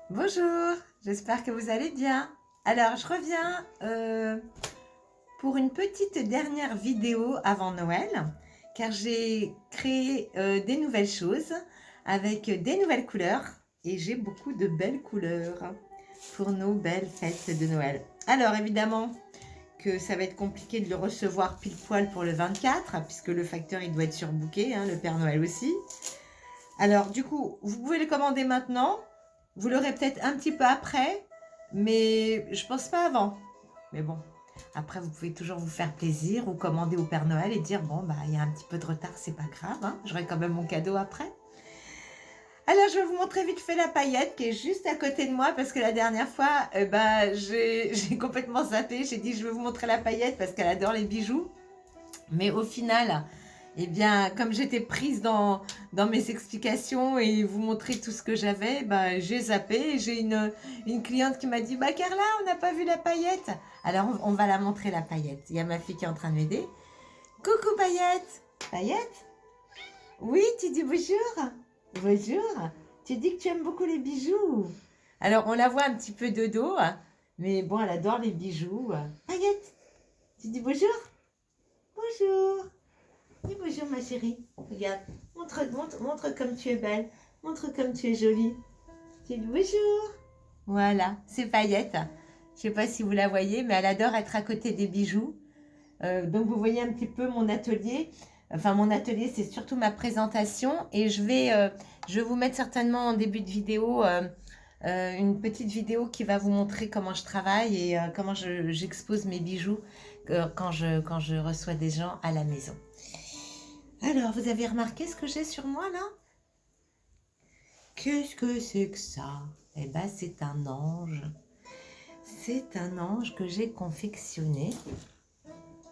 Bonjour, j'espère que vous allez bien. Alors, je reviens pour une petite dernière vidéo avant Noël, car j'ai créé des nouvelles choses avec des nouvelles couleurs et j'ai beaucoup de belles couleurs pour nos belles fêtes de Noël. Alors, évidemment que ça va être compliqué de le recevoir pile poil pour le 24, puisque le facteur il doit être surbooké, hein, le Père Noël aussi. Alors, du coup, vous pouvez le commander maintenant. Vous l'aurez peut-être un petit peu après, mais je pense pas avant. Mais bon, après, vous pouvez toujours vous faire plaisir ou commander au Père Noël et dire, bon, bah, il y a un petit peu de retard, c'est pas grave, hein, j'aurai quand même mon cadeau après. Alors, je vais vous montrer vite fait la paillette qui est juste à côté de moi parce que la dernière fois, j'ai complètement zappé. J'ai dit, je vais vous montrer la paillette parce qu'elle adore les bijoux. Mais au final, eh bien, comme j'étais prise dans mes explications et vous montrer tout ce que j'avais, bah, j'ai zappé. J'ai une cliente qui m'a dit, bah Carla, on n'a pas vu la paillette. Alors, on va la montrer, la paillette. Il y a ma fille qui est en train de m'aider. Coucou paillette. Paillette? Oui, tu dis bonjour. Bonjour. Tu dis que tu aimes beaucoup les bijoux. Alors, on la voit un petit peu de dos, mais bon, elle adore les bijoux. Paillette, tu dis bonjour? Bonjour. Dis bonjour ma chérie. Regarde, montre comme tu es belle. Montre comme tu es jolie. Tu dis bonjour. Voilà, c'est Paillette. Je sais pas si vous la voyez, mais elle adore être à côté des bijoux. Donc vous voyez un petit peu mon atelier. Enfin mon atelier, c'est surtout ma présentation. Et je vais vous mettre certainement en début de vidéo une petite vidéo qui va vous montrer comment je travaille et comment j'expose mes bijoux quand je reçois des gens à la maison. Alors, vous avez remarqué ce que j'ai sur moi là? Qu'est-ce que c'est que ça? Eh ben, c'est un ange. C'est un ange que j'ai confectionné.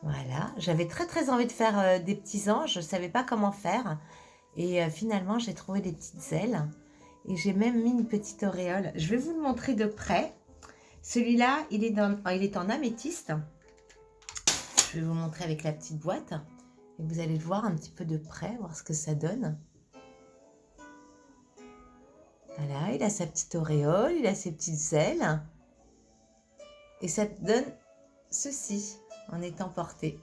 Voilà, j'avais très envie de faire des petits anges, je ne savais pas comment faire. Et finalement, j'ai trouvé des petites ailes. Et j'ai même mis une petite auréole. Je vais vous le montrer de près. Celui-là, il est en améthyste. Je vais vous le montrer avec la petite boîte. Et vous allez le voir un petit peu de près, voir ce que ça donne. Voilà, il a sa petite auréole, il a ses petites ailes. Et ça donne ceci en étant porté.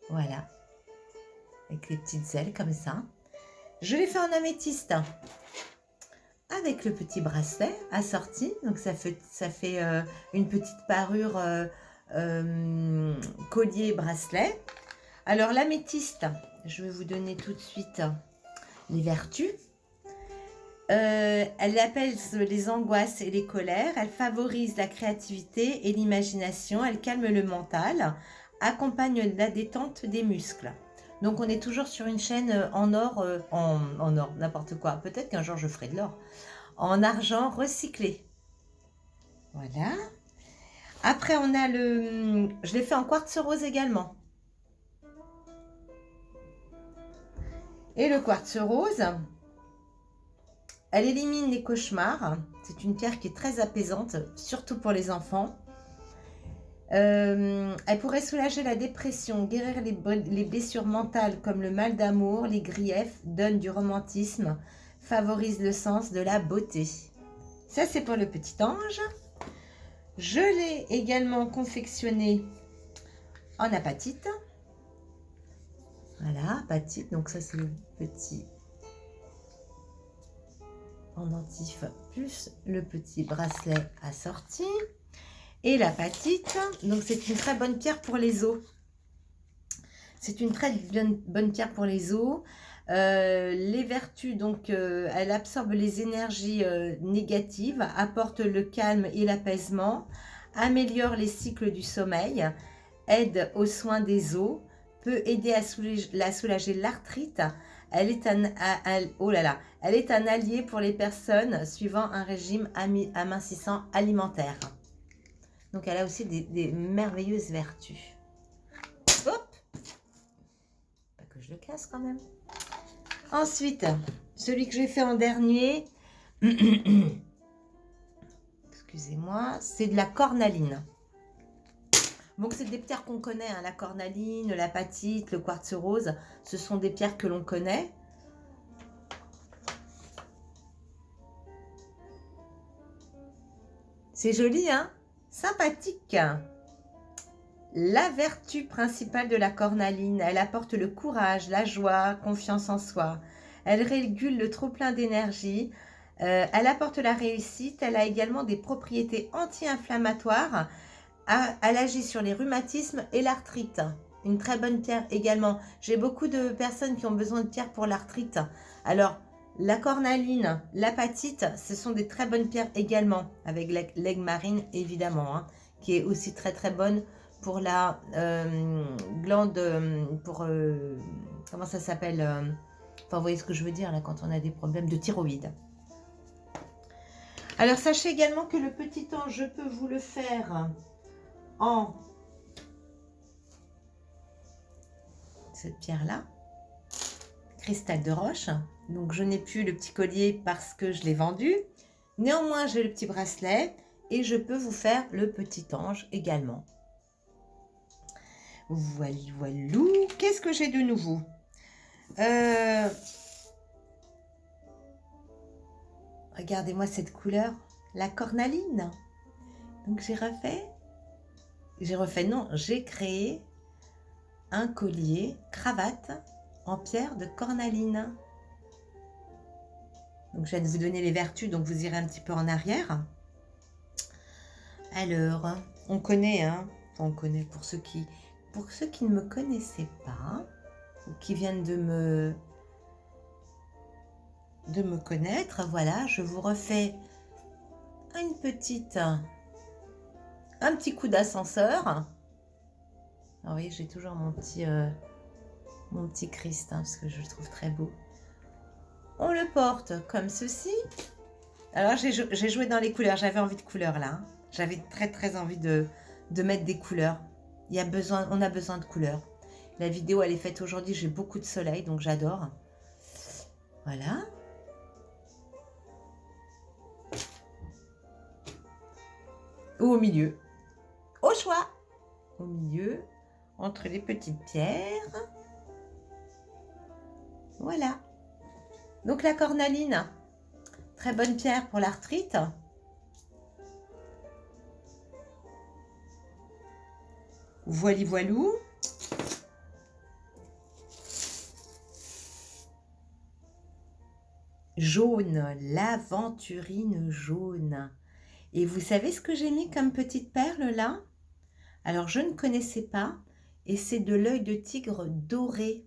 Voilà. Avec les petites ailes comme ça. Je l'ai fait en améthyste. Avec le petit bracelet assorti. Donc ça fait une petite parure collier-bracelet. Alors l'améthyste, je vais vous donner tout de suite les vertus. Elle apaise les angoisses et les colères, elle favorise la créativité et l'imagination, elle calme le mental, accompagne la détente des muscles. Donc on est toujours sur une chaîne en or, en or, n'importe quoi. Peut-être qu'un jour je ferai de l'or. En argent recyclé. Voilà. Après on a je l'ai fait en quartz rose également. Et le quartz rose, elle élimine les cauchemars. C'est une pierre qui est très apaisante, surtout pour les enfants. Elle pourrait soulager la dépression, guérir les blessures mentales comme le mal d'amour, les griefs, donne du romantisme, favorise le sens de la beauté. Ça, c'est pour le petit ange. Je l'ai également confectionné en apatite. Voilà, apatite. Donc ça, c'est le petit pendentif plus le petit bracelet assorti. Et l'apatite, donc c'est une très bonne pierre pour les os. C'est une très bonne pierre pour les os. Les vertus, donc elle absorbe les énergies négatives, apporte le calme et l'apaisement, améliore les cycles du sommeil, aide aux soins des os, peut aider à soulager l'arthrite. Elle est elle est un allié pour les personnes suivant un régime amincissant alimentaire. Donc elle a aussi des merveilleuses vertus. Hop! Pas que je le casse quand même. Ensuite, celui que j'ai fait en dernier, excusez-moi, c'est de la cornaline. Donc c'est des pierres qu'on connaît, hein, la cornaline, l'apatite, le quartz rose, ce sont des pierres que l'on connaît. C'est joli, hein? Sympathique. La vertu principale de la cornaline, elle apporte le courage, la joie, confiance en soi. Elle régule le trop-plein d'énergie. Elle apporte la réussite. Elle a également des propriétés anti-inflammatoires. Elle agit sur les rhumatismes et l'arthrite. Une très bonne pierre également. J'ai beaucoup de personnes qui ont besoin de pierres pour l'arthrite. Alors, la cornaline, l'apatite, ce sont des très bonnes pierres également, avec l'aigle marine évidemment, hein, qui est aussi très très bonne pour la glande, comment ça s'appelle, enfin vous voyez ce que je veux dire là, quand on a des problèmes de thyroïde. Alors sachez également que le petit ange, je peux vous le faire en cette pierre là, cristal de roche. Donc je n'ai plus le petit collier parce que je l'ai vendu. Néanmoins j'ai le petit bracelet et je peux vous faire le petit ange également. Voilà, voilou. Qu'est-ce que j'ai de nouveau? Regardez-moi cette couleur, la cornaline. Donc j'ai créé un collier cravate en pierre de cornaline. Donc je viens de vous donner les vertus, donc vous irez un petit peu en arrière. Alors, on connaît, hein, on connaît pour ceux qui ne me connaissaient pas ou qui viennent de me connaître, voilà, je vous refais un petit coup d'ascenseur. Alors, vous voyez, j'ai toujours mon petit Christ, hein, parce que je le trouve très beau. On le porte comme ceci. Alors, j'ai joué dans les couleurs, j'avais envie de couleurs là. Hein. J'avais très très envie de mettre des couleurs. On a besoin de couleurs. La vidéo, elle est faite aujourd'hui, j'ai beaucoup de soleil, donc j'adore. Voilà. Ou au milieu. Au choix. Au milieu, entre les petites pierres. Voilà. Donc la cornaline, très bonne pierre pour l'arthrite. Voili voilou. Jaune, l'aventurine jaune. Et vous savez ce que j'ai mis comme petite perle là? Alors je ne connaissais pas et c'est de l'œil de tigre doré.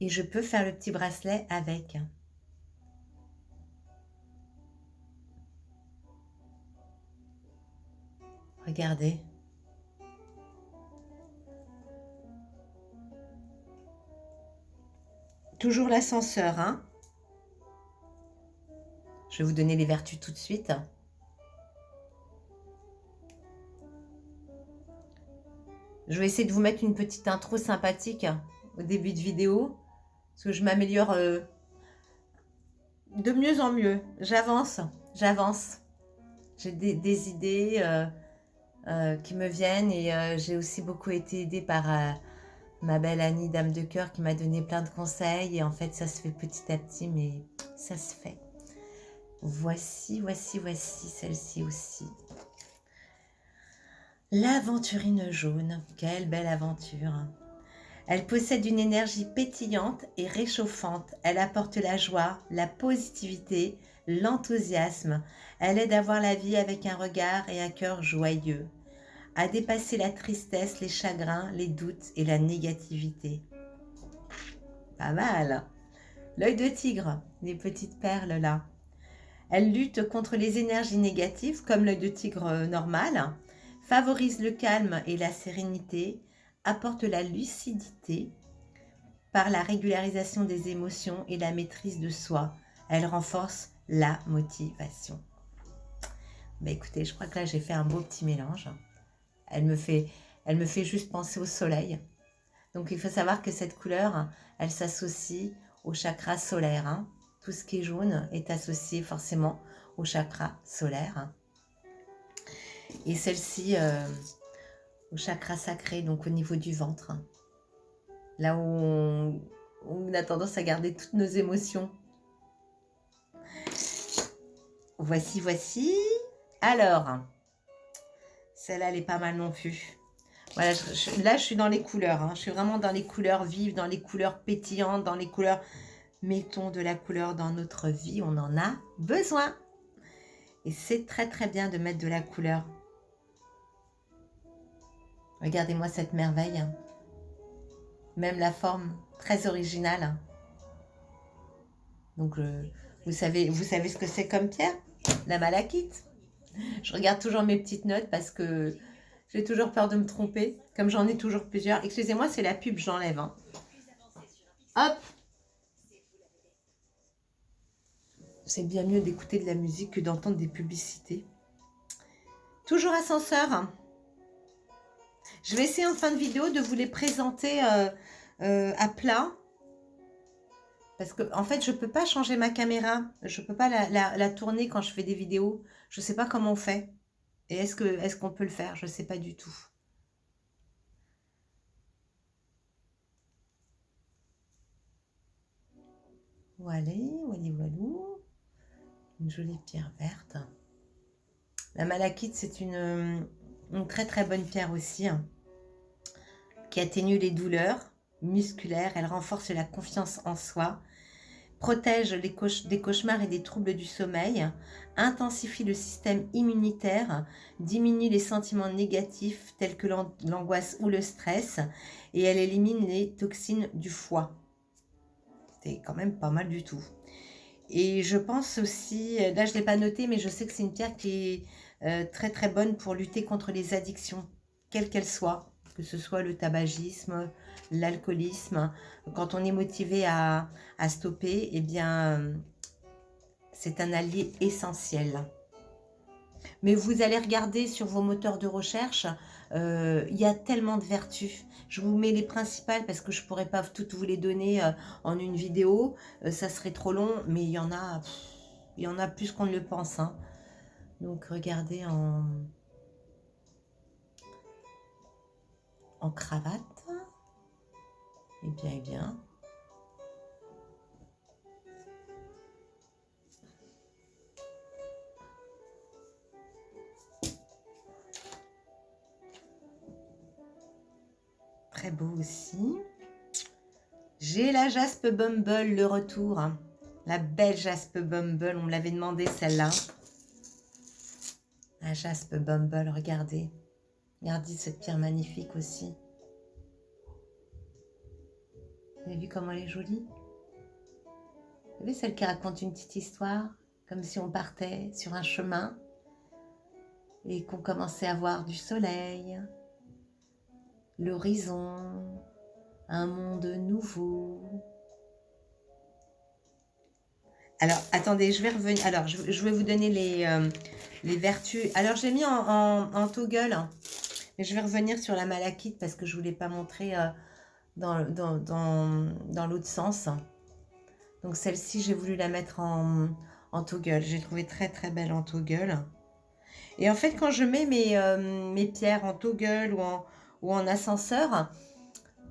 Et je peux faire le petit bracelet avec. Regardez. Toujours l'ascenseur, hein. Je vais vous donner les vertus tout de suite. Je vais essayer de vous mettre une petite intro sympathique au début de vidéo. Parce que je m'améliore de mieux en mieux. J'avance. J'ai des idées qui me viennent. Et j'ai aussi beaucoup été aidée par ma belle Annie, dame de cœur, qui m'a donné plein de conseils. Et en fait, ça se fait petit à petit, mais ça se fait. Voici celle-ci aussi. L'aventurine jaune. Quelle belle aventure. Elle possède une énergie pétillante et réchauffante. Elle apporte la joie, la positivité, l'enthousiasme. Elle aide à voir la vie avec un regard et un cœur joyeux. À dépasser la tristesse, les chagrins, les doutes et la négativité. Pas mal. L'œil de tigre, les petites perles là. Elle lutte contre les énergies négatives comme l'œil de tigre normal, favorise le calme et la sérénité, apporte la lucidité par la régularisation des émotions et la maîtrise de soi. Elle renforce la motivation. Ben écoutez, je crois que là j'ai fait un beau petit mélange. Elle me fait juste penser au soleil. Donc il faut savoir que cette couleur, elle s'associe au chakra solaire. Hein. Tout ce qui est jaune est associé forcément au chakra solaire. Et celle-ci au chakra sacré, donc au niveau du ventre. Là où on a tendance à garder toutes nos émotions. voici, voici. Alors, celle-là, elle est pas mal non plus. Voilà, là, je suis dans les couleurs. Hein. Je suis vraiment dans les couleurs vives, dans les couleurs pétillantes, dans les couleurs... Mettons de la couleur dans notre vie, on en a besoin. Et c'est très, très bien de mettre de la couleur. Regardez-moi cette merveille. Même la forme, très originale. Donc, vous savez ce que c'est comme pierre? La malachite. Je regarde toujours mes petites notes parce que j'ai toujours peur de me tromper. Comme j'en ai toujours plusieurs. Excusez-moi, c'est la pub, j'enlève. Hein. Hop! C'est bien mieux d'écouter de la musique que d'entendre des publicités. Toujours ascenseur. Je vais essayer en fin de vidéo de vous les présenter à plat. Parce que en fait, je ne peux pas changer ma caméra. Je ne peux pas la tourner quand je fais des vidéos. Je ne sais pas comment on fait. Et est-ce qu'on peut le faire? Je ne sais pas du tout. Voilà, voilou. Une jolie pierre verte. La malachite, c'est une très très bonne pierre aussi. Hein, qui atténue les douleurs musculaires. Elle renforce la confiance en soi. Protège des cauchemars et des troubles du sommeil, intensifie le système immunitaire, diminue les sentiments négatifs tels que l'angoisse ou le stress, et elle élimine les toxines du foie. C'est quand même pas mal du tout. Et je pense aussi, là je ne l'ai pas noté, mais je sais que c'est une pierre qui est très très bonne pour lutter contre les addictions, quelles qu'elles soient, que ce soit le tabagisme, l'alcoolisme. Quand on est motivé à stopper, eh bien, c'est un allié essentiel. Mais vous allez regarder sur vos moteurs de recherche, il y a tellement de vertus. Je vous mets les principales parce que je ne pourrais pas toutes vous les donner en une vidéo. Ça serait trop long, mais il y en a plus qu'on ne le pense. Hein. Donc regardez en cravate. Eh bien. Très beau aussi. J'ai la Jaspe Bumble, le retour. La belle Jaspe Bumble, on me l'avait demandé celle-là. La Jaspe Bumble, regardez. Regardez cette pierre magnifique aussi. Vous avez vu comment elle est jolie? Vous avez celle qui raconte une petite histoire, comme si on partait sur un chemin et qu'on commençait à voir du soleil, l'horizon, un monde nouveau. Alors, attendez, je vais revenir. Alors, je vais vous donner les vertus. Alors, je l'ai mis en toggle, hein, mais je vais revenir sur la malachite parce que je ne voulais pas montrer dans l'autre sens. Donc, celle-ci, j'ai voulu la mettre en toggle. J'ai trouvé très, très belle en toggle. Et en fait, quand je mets mes pierres en toggle ou en ascenseur,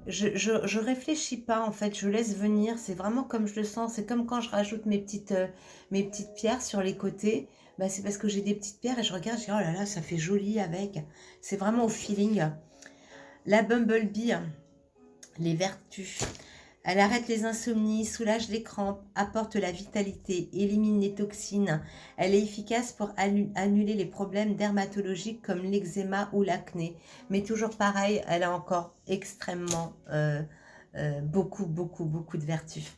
je réfléchis pas en fait, je laisse venir, c'est vraiment comme je le sens, c'est comme quand je rajoute mes petites pierres sur les côtés, bah, c'est parce que j'ai des petites pierres et je regarde, je dis oh là là, ça fait joli avec, c'est vraiment au feeling. La Bumblebee, les vertus, elle arrête les insomnies, soulage les crampes, apporte la vitalité, élimine les toxines. Elle est efficace pour annuler les problèmes dermatologiques comme l'eczéma ou l'acné. Mais toujours pareil, elle a encore extrêmement beaucoup de vertus.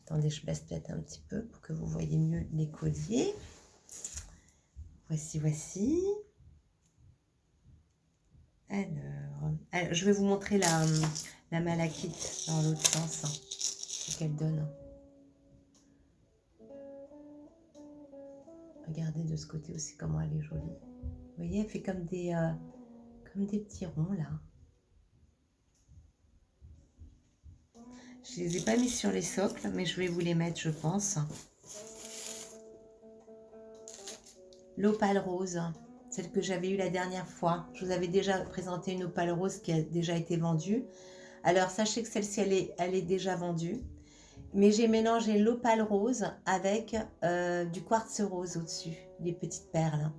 Attendez, je baisse peut-être un petit peu pour que vous voyez mieux les colliers. Voici. Alors, je vais vous montrer la malachite dans l'autre sens. Ce qu'elle donne. Regardez de ce côté aussi comment elle est jolie. Vous voyez, elle fait comme des petits ronds là. Je ne les ai pas mis sur les socles, mais je vais vous les mettre, je pense. L'opale rose, celle que j'avais eue la dernière fois. Je vous avais déjà présenté une opale rose qui a déjà été vendue. Alors, sachez que celle-ci, elle est déjà vendue. Mais j'ai mélangé l'opale rose avec du quartz rose au-dessus, des petites perles.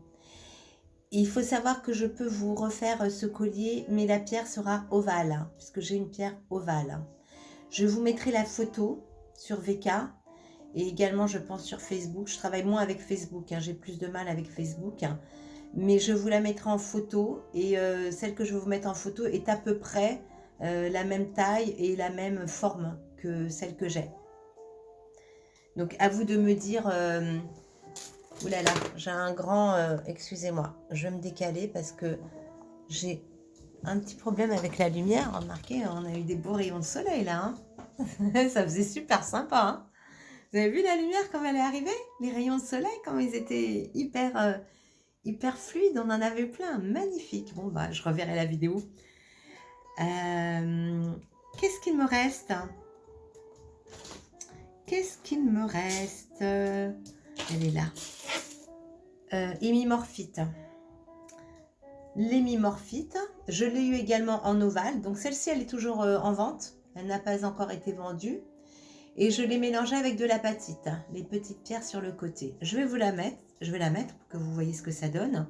Il faut savoir que je peux vous refaire ce collier, mais la pierre sera ovale, puisque j'ai une pierre ovale. Je vous mettrai la photo sur VK et également, je pense, sur Facebook. Je travaille moins avec Facebook, hein, j'ai plus de mal avec Facebook. Mais je vous la mettrai en photo et celle que je vais vous mettre en photo est à peu près la même taille et la même forme que celle que j'ai. Donc, à vous de me dire... oulala, j'ai un grand... excusez-moi, je vais me décaler parce que j'ai un petit problème avec la lumière. Remarquez, on a eu des beaux rayons de soleil là. Hein. Ça faisait super sympa. Hein. Vous avez vu la lumière comme elle est arrivée? Les rayons de soleil, comme ils étaient hyper fluides. On en avait plein. Magnifique. Bon, bah, je reverrai la vidéo. Qu'est-ce qu'il me reste? Qu'est-ce qu'il me reste? Elle est là. Hémimorphite. L'hémimorphite, je l'ai eu également en ovale. Donc celle-ci, elle est toujours en vente. Elle n'a pas encore été vendue. Et je l'ai mélangée avec de l'apatite, les petites pierres sur le côté. Je vais la mettre pour que vous voyez ce que ça donne.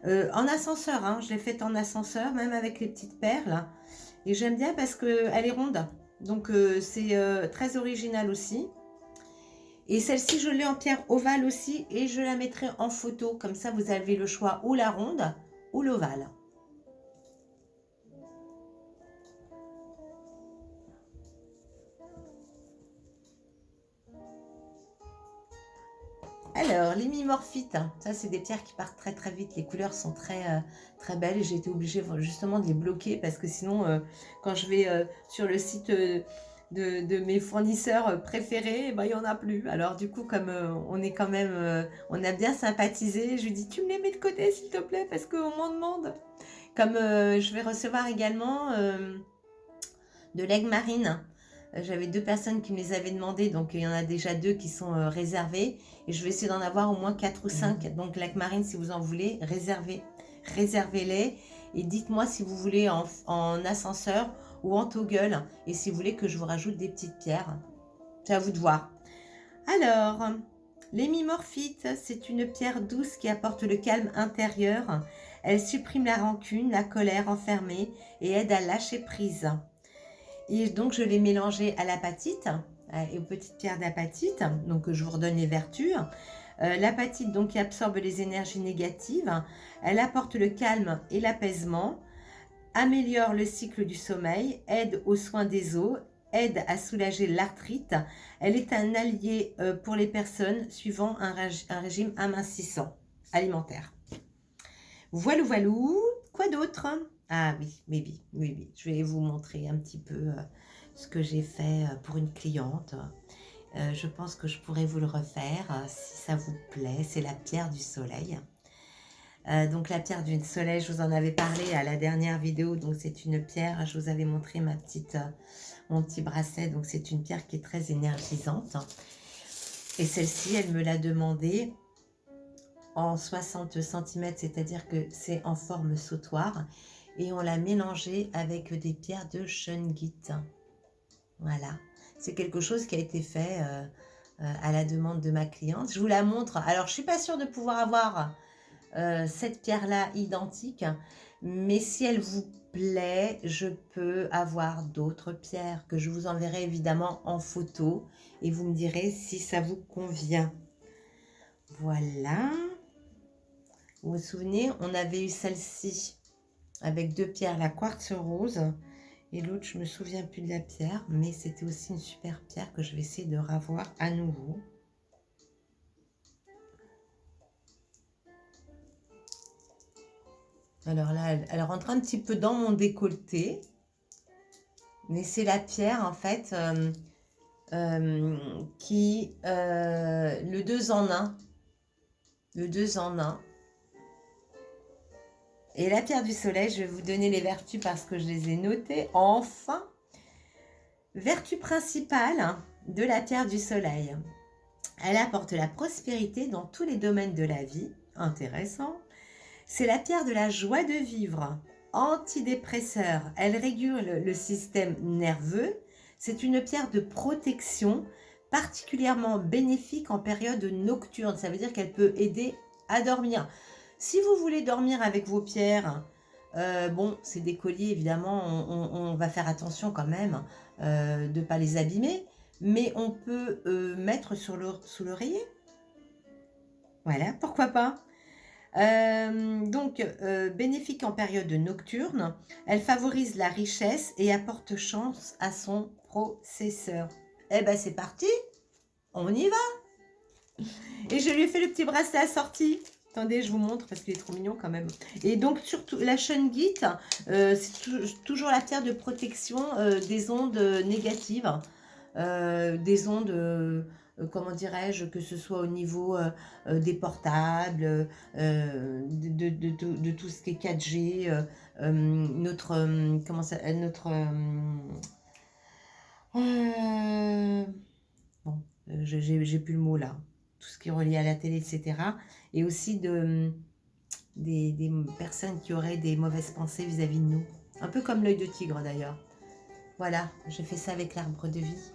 En ascenseur, hein, je l'ai faite en ascenseur, même avec les petites perles. Et j'aime bien parce qu'elle est ronde. Donc c'est très original aussi. Et celle-ci, je l'ai en pierre ovale aussi. Et je la mettrai en photo. Comme ça, vous avez le choix ou la ronde ou l'ovale. Alors, l'hémimorphite, ça c'est des pierres qui partent très très vite. Les couleurs sont très belles et j'ai été obligée justement de les bloquer parce que sinon, quand je vais sur le site de mes fournisseurs préférés, il n'y en a plus. Alors du coup, comme on est quand même, on a bien sympathisé, je lui dis tu me les mets de côté s'il te plaît parce qu'on m'en demande. Comme je vais recevoir également de l'aigle marine. J'avais 2 personnes qui me les avaient demandé, donc il y en a déjà 2 qui sont réservées. Et je vais essayer d'en avoir au moins 4 ou 5. Donc l'aigle marine, si vous en voulez, réservez-les. Et dites-moi si vous voulez en ascenseur ou en toggle. Et si vous voulez que je vous rajoute des petites pierres. C'est à vous de voir. Alors, l'hémimorphite, c'est une pierre douce qui apporte le calme intérieur. Elle supprime la rancune, la colère enfermée et aide à lâcher prise. Et donc, je l'ai mélangé à l'apatite, et aux petites pierres d'apatite. Donc, je vous redonne les vertus. L'apatite, donc, qui absorbe les énergies négatives. Elle apporte le calme et l'apaisement, améliore le cycle du sommeil, aide aux soins des os, aide à soulager l'arthrite. Elle est un allié pour les personnes suivant un régime amincissant alimentaire. Voilou, voilou. Quoi d'autre? Ah oui. Je vais vous montrer un petit peu ce que j'ai fait pour une cliente. Je pense que je pourrais vous le refaire si ça vous plaît. C'est la pierre du soleil. Donc la pierre du soleil, je vous en avais parlé à la dernière vidéo. Donc c'est une pierre, je vous avais montré mon petit bracelet. Donc c'est une pierre qui est très énergisante. Et celle-ci, elle me l'a demandé en 60 cm, c'est-à-dire que c'est en forme sautoir. Et on l'a mélangé avec des pierres de shungite. Voilà. C'est quelque chose qui a été fait à la demande de ma cliente. Je vous la montre. Alors, je ne suis pas sûre de pouvoir avoir cette pierre-là identique. Mais si elle vous plaît, je peux avoir d'autres pierres que je vous enverrai évidemment en photo. Et vous me direz si ça vous convient. Voilà. Vous vous souvenez, on avait eu celle-ci avec 2 pierres, la quartz rose et l'autre, je me souviens plus de la pierre, mais c'était aussi une super pierre que je vais essayer de ravoir à nouveau. Alors là, elle rentre un petit peu dans mon décolleté, mais c'est la pierre en fait qui le 2 en 1, le 2 en 1. Et la pierre du soleil, je vais vous donner les vertus parce que je les ai notées. Enfin, vertu principale de la pierre du soleil. Elle apporte la prospérité dans tous les domaines de la vie. Intéressant. C'est la pierre de la joie de vivre. Antidépresseur. Elle régule le système nerveux. C'est une pierre de protection particulièrement bénéfique en période nocturne. Ça veut dire qu'elle peut aider à dormir. Si vous voulez dormir avec vos pierres, bon, c'est des colliers, évidemment, on va faire attention quand même de ne pas les abîmer, mais on peut mettre sous l'oreiller. Voilà, pourquoi pas. Donc, bénéfique en période nocturne, elle favorise la richesse et apporte chance à son processeur. Eh ben, c'est parti, on y va. Et je lui ai fait le petit bracelet assorti. Attendez, je vous montre parce qu'il est trop mignon quand même. Et donc, surtout, la shungite, c'est toujours la pierre de protection des ondes négatives, des ondes, comment dirais-je, que ce soit au niveau des portables, de tout ce qui est 4G, comment ça, bon, j'ai plus le mot là, tout ce qui est relié à la télé, etc. Et aussi des personnes qui auraient des mauvaises pensées vis-à-vis de nous. Un peu comme l'œil de tigre d'ailleurs. Voilà, j'ai fait ça avec l'arbre de vie,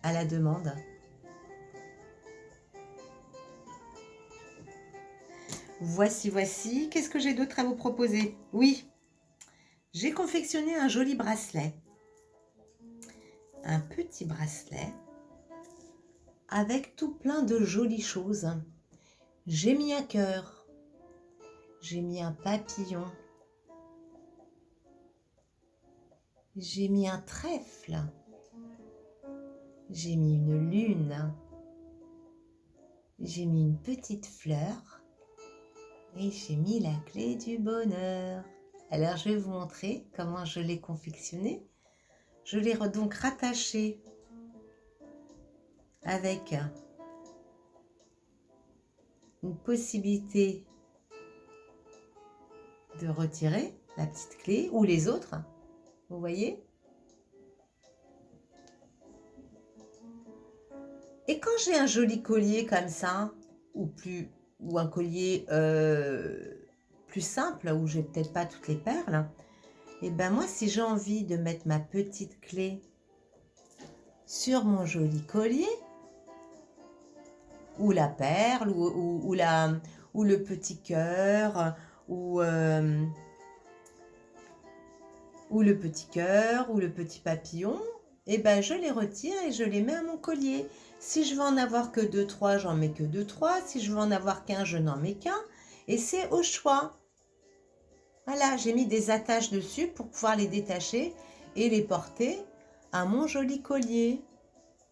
à la demande. Voici. Qu'est-ce que j'ai d'autre à vous proposer? Oui, j'ai confectionné un joli bracelet. Un petit bracelet avec tout plein de jolies choses. J'ai mis un cœur. J'ai mis un papillon. J'ai mis un trèfle. J'ai mis une lune. J'ai mis une petite fleur. Et j'ai mis la clé du bonheur. Alors, je vais vous montrer comment je l'ai confectionné. Je l'ai donc rattaché avec une possibilité de retirer la petite clé ou les autres. Vous voyez? Et quand j'ai un joli collier comme ça, ou un collier plus simple, où j'ai peut-être pas toutes les perles, et ben moi, si j'ai envie de mettre ma petite clé sur mon joli collier, ou la perle, ou le petit cœur, ou le petit papillon, et ben je les retire et je les mets à mon collier. Si je veux en avoir que 2-3, j'en mets que 2-3. Si je veux en avoir qu'un, je n'en mets qu'un. Et c'est au choix. Voilà, j'ai mis des attaches dessus pour pouvoir les détacher et les porter à mon joli collier.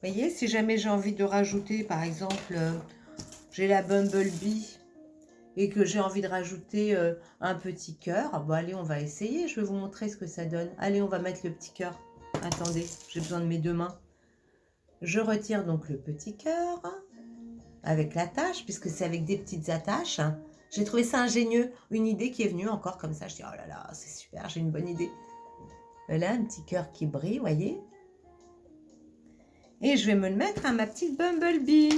Vous voyez, si jamais j'ai envie de rajouter, par exemple, j'ai la Bumblebee et que j'ai envie de rajouter un petit cœur, bon allez, on va essayer, je vais vous montrer ce que ça donne. Allez, on va mettre le petit cœur. Attendez, j'ai besoin de mes deux mains. Je retire donc le petit cœur avec l'attache, puisque c'est avec des petites attaches. J'ai trouvé ça ingénieux, une idée qui est venue encore comme ça. Je dis, oh là là, c'est super, j'ai une bonne idée. Voilà, un petit cœur qui brille, vous voyez. Et je vais me le mettre à ma petite Bumblebee.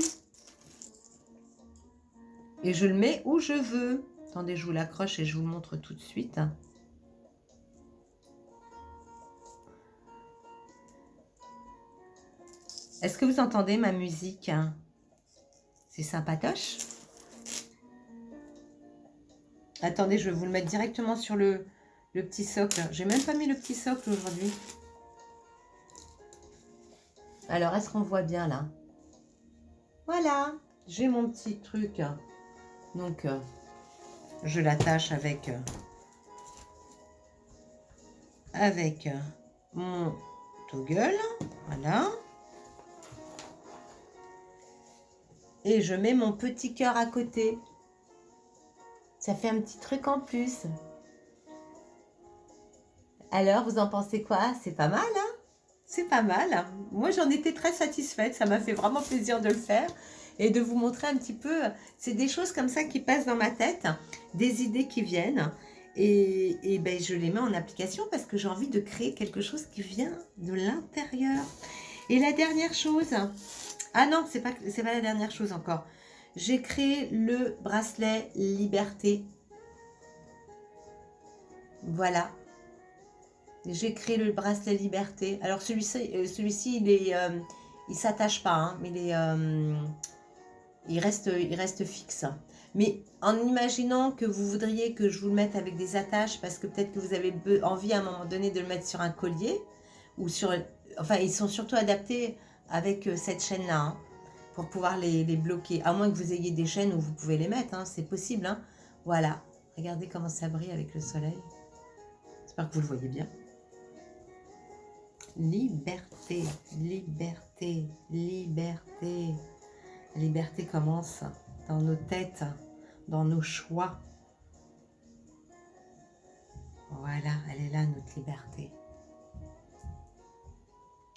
Et je le mets où je veux. Attendez, je vous l'accroche et je vous le montre tout de suite. Est-ce que vous entendez ma musique? C'est sympatoche. Attendez, je vais vous le mettre directement sur le petit socle. J'ai même pas mis le petit socle aujourd'hui. Alors, est-ce qu'on voit bien là? Voilà, j'ai mon petit truc. Donc, je l'attache avec mon toggle. Voilà. Et je mets mon petit cœur à côté. Ça fait un petit truc en plus. Alors, vous en pensez quoi? C'est pas mal, hein? C'est pas mal. Moi, j'en étais très satisfaite. Ça m'a fait vraiment plaisir de le faire et de vous montrer un petit peu. C'est des choses comme ça qui passent dans ma tête, des idées qui viennent. Et ben, je les mets en application parce que j'ai envie de créer quelque chose qui vient de l'intérieur. Et la dernière chose... Ah non, c'est pas la dernière chose encore. J'ai créé le bracelet Liberté. Voilà. J'ai créé le bracelet liberté. Alors celui-ci il s'attache pas, hein, mais il reste fixe. Mais en imaginant que vous voudriez que je vous le mette avec des attaches, parce que peut-être que vous avez envie à un moment donné de le mettre sur un collier, ou sur... Enfin, ils sont surtout adaptés avec cette chaîne-là, hein, pour pouvoir les bloquer. À moins que vous ayez des chaînes où vous pouvez les mettre, hein, c'est possible. Hein. Voilà, regardez comment ça brille avec le soleil. J'espère que vous le voyez bien. Liberté, liberté, liberté. La liberté commence dans nos têtes, dans nos choix. Voilà, elle est là, notre liberté.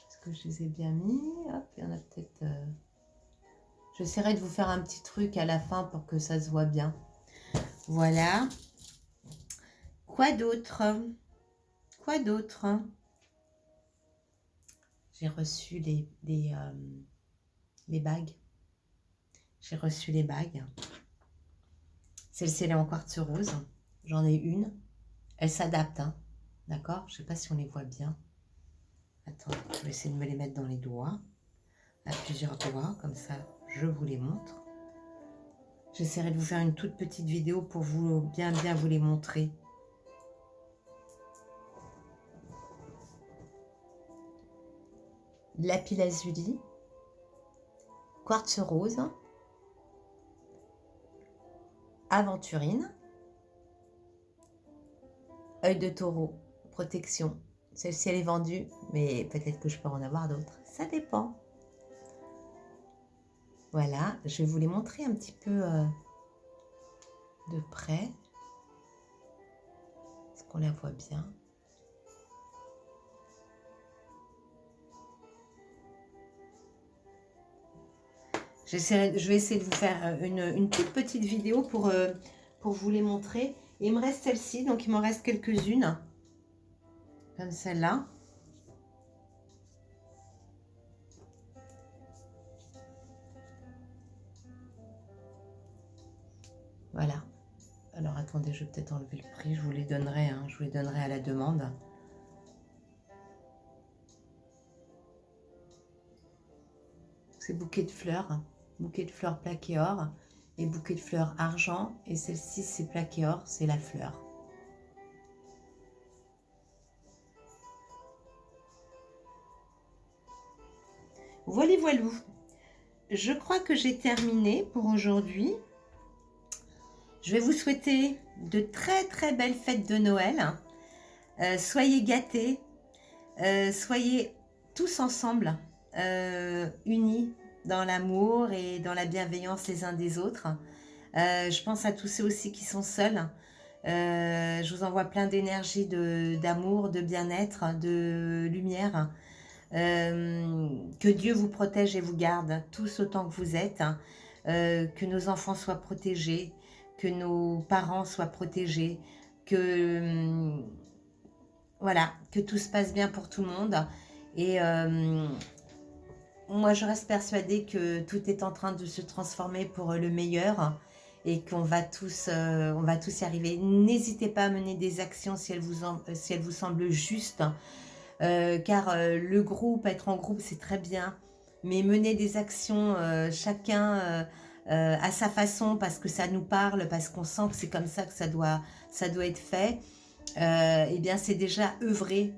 Est-ce que je les ai bien mis? Hop, il y en a peut-être... J'essaierai de vous faire un petit truc à la fin pour que ça se voit bien. Voilà. Quoi d'autre? Quoi d'autre? J'ai reçu les bagues. J'ai reçu les bagues. Celle-ci, elle est en quartz rose. J'en ai une. Elle s'adapte, hein. D'accord? Je ne sais pas si on les voit bien. Attends, je vais essayer de me les mettre dans les doigts. À plusieurs doigts, comme ça, je vous les montre. J'essaierai de vous faire une toute petite vidéo pour vous bien vous les montrer. Lapis lazuli, quartz rose, aventurine, œil de taureau, protection. Celle-ci, elle est vendue, mais peut-être que je peux en avoir d'autres. Ça dépend. Voilà, je vais vous les montrer un petit peu de près. Est-ce qu'on la voit bien? Je vais essayer de vous faire une toute petite vidéo pour vous les montrer. Il me reste celle-ci, donc il m'en reste quelques-unes. Comme celle-là. Voilà. Alors attendez, je vais peut-être enlever le prix. Je vous les donnerai, hein, je vous les donnerai à la demande. C'est bouquet de fleurs plaqué or et bouquet de fleurs argent. Et celle-ci, c'est plaqué or, c'est la fleur. Voilà, voilou. Je crois que j'ai terminé pour aujourd'hui. Je vais vous souhaiter de très belles fêtes de Noël. Soyez gâtés. Soyez tous ensemble, unis dans l'amour et dans la bienveillance les uns des autres. Je pense à tous ceux aussi qui sont seuls. Je vous envoie plein d'énergie, d'amour, de bien-être, de lumière. Que Dieu vous protège et vous garde tous autant que vous êtes. Que nos enfants soient protégés, que nos parents soient protégés, que... voilà, que tout se passe bien pour tout le monde. Et moi, je reste persuadée que tout est en train de se transformer pour le meilleur et qu'on va tous y arriver. N'hésitez pas à mener des actions si elles vous semblent justes, car le groupe, être en groupe, c'est très bien. Mais mener des actions chacun à sa façon, parce que ça nous parle, parce qu'on sent que c'est comme ça que ça doit être fait. Eh bien c'est déjà œuvrer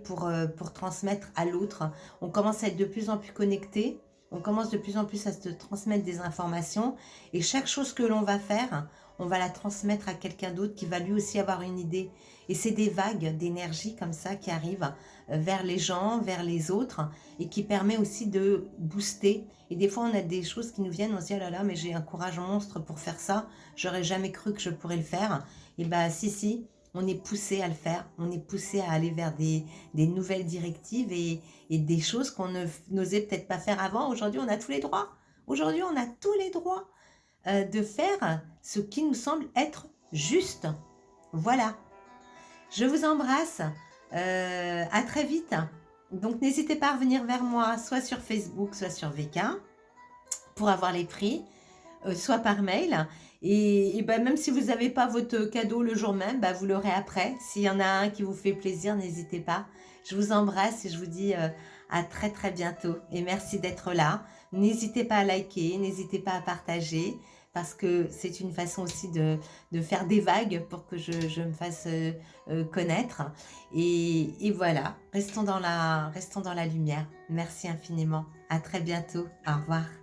pour transmettre à l'autre. On commence à être de plus en plus connectés, on commence de plus en plus à se transmettre des informations et chaque chose que l'on va faire, on va la transmettre à quelqu'un d'autre qui va lui aussi avoir une idée. Et c'est des vagues d'énergie comme ça qui arrivent vers les gens, vers les autres et qui permet aussi de booster. Et des fois on a des choses qui nous viennent, on se dit oh là là mais j'ai un courage monstre pour faire ça, j'aurais jamais cru que je pourrais le faire. Et bien si, on est poussé à le faire, on est poussé à aller vers des nouvelles directives et des choses qu'on n'osait peut-être pas faire avant. Aujourd'hui, on a tous les droits. Aujourd'hui, on a tous les droits de faire ce qui nous semble être juste. Voilà. Je vous embrasse. À très vite. Donc, n'hésitez pas à revenir vers moi, soit sur Facebook, soit sur VK, pour avoir les prix. soit par mail. Et ben, même si vous n'avez pas votre cadeau le jour même, ben, vous l'aurez après. S'il y en a un qui vous fait plaisir, n'hésitez pas. Je vous embrasse et je vous dis à très très bientôt. Et merci d'être là. N'hésitez pas à liker, n'hésitez pas à partager, parce que c'est une façon aussi de faire des vagues pour que je me fasse connaître. Et voilà, restons dans la lumière. Merci infiniment. À très bientôt. Au revoir.